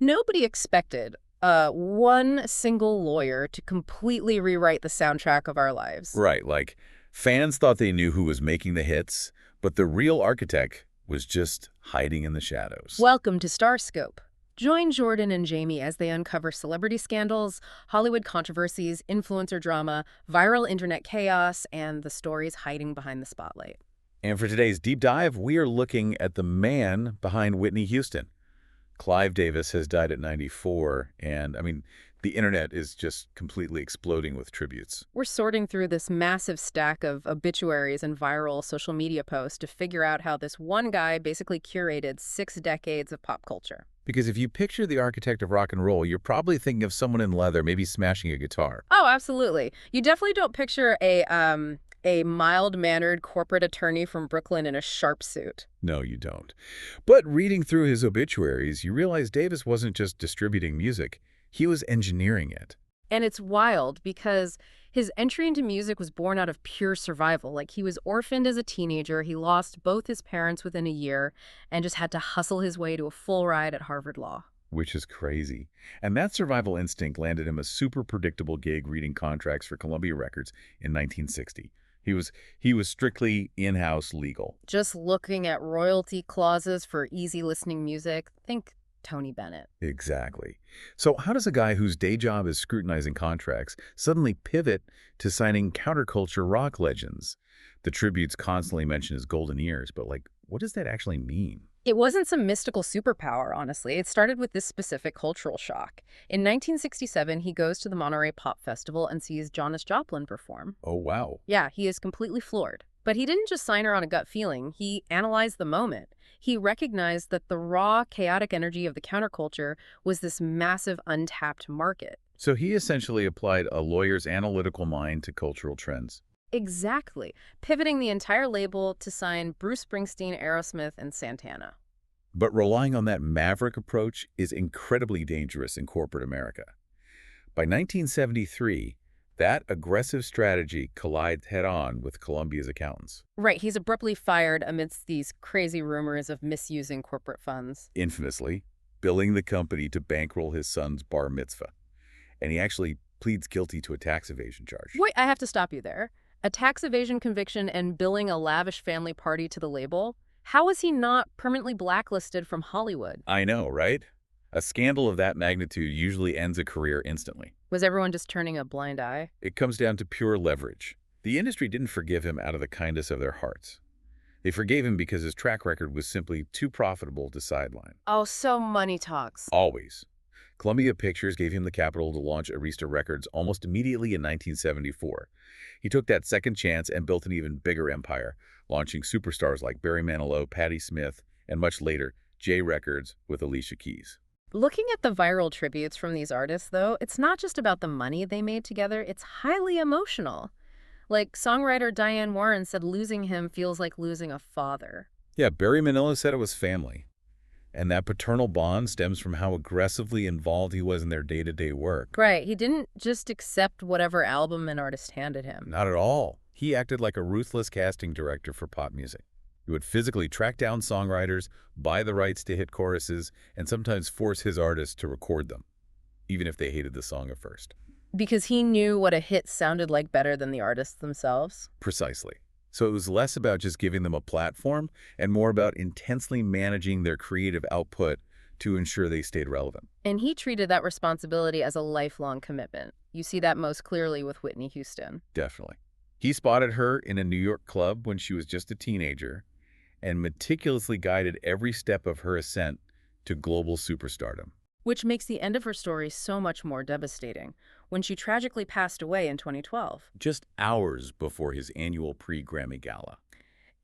Nobody expected one single lawyer to completely rewrite the soundtrack of our lives. Right, like fans thought they knew who was making the hits, but the real architect was just hiding in the shadows. Welcome to Starscope. Join Jordan and Jamie as they uncover celebrity scandals, Hollywood controversies, influencer drama, viral internet chaos, and the stories hiding behind the spotlight. And for today's deep dive, we are looking at the man behind Whitney Houston. Clive Davis has died at 94, and the internet is just completely exploding with tributes. We're sorting through this massive stack of obituaries and viral social media posts to figure out how this one guy basically curated 6 decades of pop culture. Because if you picture the architect of rock and roll, you're probably thinking of someone in leather, maybe smashing a guitar. Oh, absolutely. You definitely don't picture a mild-mannered corporate attorney from Brooklyn in a sharp suit. No, you don't. But reading through his obituaries, you realize Davis wasn't just distributing music. He was engineering it. And it's wild because his entry into music was born out of pure survival. Like, he was orphaned as a teenager, he lost both his parents within a year, and just had to hustle his way to a full ride at Harvard Law. Which is crazy. And that survival instinct landed him a super predictable gig reading contracts for Columbia Records in 1960. He was strictly in-house legal. Just looking at royalty clauses for easy listening music, think Tony Bennett. Exactly. So how does a guy whose day job is scrutinizing contracts suddenly pivot to signing counterculture rock legends? The tributes constantly mention his golden years, but what does that actually mean? It wasn't some mystical superpower, honestly. It started with this specific cultural shock. In 1967, he goes to the Monterey Pop Festival and sees Janis Joplin perform. Oh, wow. Yeah, he is completely floored. But he didn't just sign her on a gut feeling. He analyzed the moment. He recognized that the raw, chaotic energy of the counterculture was this massive, untapped market. So he essentially applied a lawyer's analytical mind to cultural trends. Exactly, pivoting the entire label to sign Bruce Springsteen, Aerosmith, and Santana. But relying on that maverick approach is incredibly dangerous in corporate America. By 1973, that aggressive strategy collides head-on with Columbia's accountants. Right, he's abruptly fired amidst these crazy rumors of misusing corporate funds. Infamously, billing the company to bankroll his son's bar mitzvah. And he actually pleads guilty to a tax evasion charge. Wait, I have to stop you there. A tax evasion conviction and billing a lavish family party to the label? How was he not permanently blacklisted from Hollywood? I know, right? A scandal of that magnitude usually ends a career instantly. Was everyone just turning a blind eye? It comes down to pure leverage. The industry didn't forgive him out of the kindness of their hearts. They forgave him because his track record was simply too profitable to sideline. Oh, so money talks. Always. Columbia Pictures gave him the capital to launch Arista Records almost immediately in 1974. He took that second chance and built an even bigger empire, launching superstars like Barry Manilow, Patti Smith, and much later, J Records with Alicia Keys. Looking at the viral tributes from these artists, though, it's not just about the money they made together, it's highly emotional. Like songwriter Diane Warren said, losing him feels like losing a father. Yeah, Barry Manilow said it was family. And that paternal bond stems from how aggressively involved he was in their day-to-day work. Right, he didn't just accept whatever album an artist handed him. Not at all. He acted like a ruthless casting director for pop music. He would physically track down songwriters, buy the rights to hit choruses, and sometimes force his artists to record them, even if they hated the song at first. Because he knew what a hit sounded like better than the artists themselves? Precisely. So it was less about just giving them a platform and more about intensely managing their creative output to ensure they stayed relevant. And he treated that responsibility as a lifelong commitment. You see that most clearly with Whitney Houston. Definitely. He spotted her in a New York club when she was just a teenager and meticulously guided every step of her ascent to global superstardom. Which makes the end of her story so much more devastating, when she tragically passed away in 2012. Just hours before his annual Pre-Grammy gala.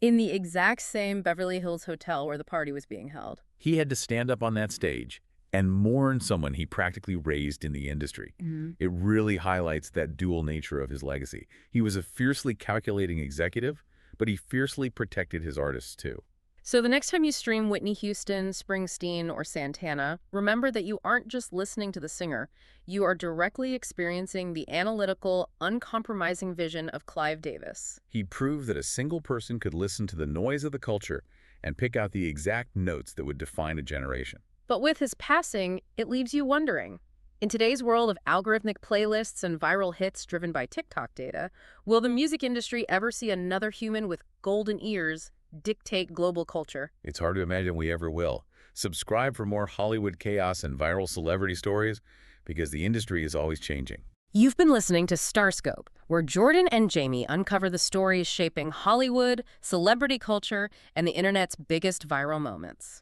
In the exact same Beverly Hills hotel where the party was being held. He had to stand up on that stage and mourn someone he practically raised in the industry. It really highlights that dual nature of his legacy. He was a fiercely calculating executive, but he fiercely protected his artists too. So the next time you stream Whitney Houston, Springsteen, or Santana, remember that you aren't just listening to the singer. You are directly experiencing the analytical, uncompromising vision of Clive Davis. He proved that a single person could listen to the noise of the culture and pick out the exact notes that would define a generation. But with his passing, it leaves you wondering. In today's world of algorithmic playlists and viral hits driven by TikTok data, will the music industry ever see another human with golden ears dictate global culture? It's hard to imagine we ever will. Subscribe for more Hollywood chaos and viral celebrity stories because the industry is always changing. You've been listening to Starscope, where Jordan and Jamie uncover the stories shaping Hollywood, celebrity culture, and the internet's biggest viral moments.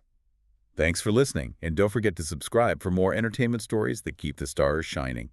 Thanks for listening, and don't forget to subscribe for more entertainment stories that keep the stars shining.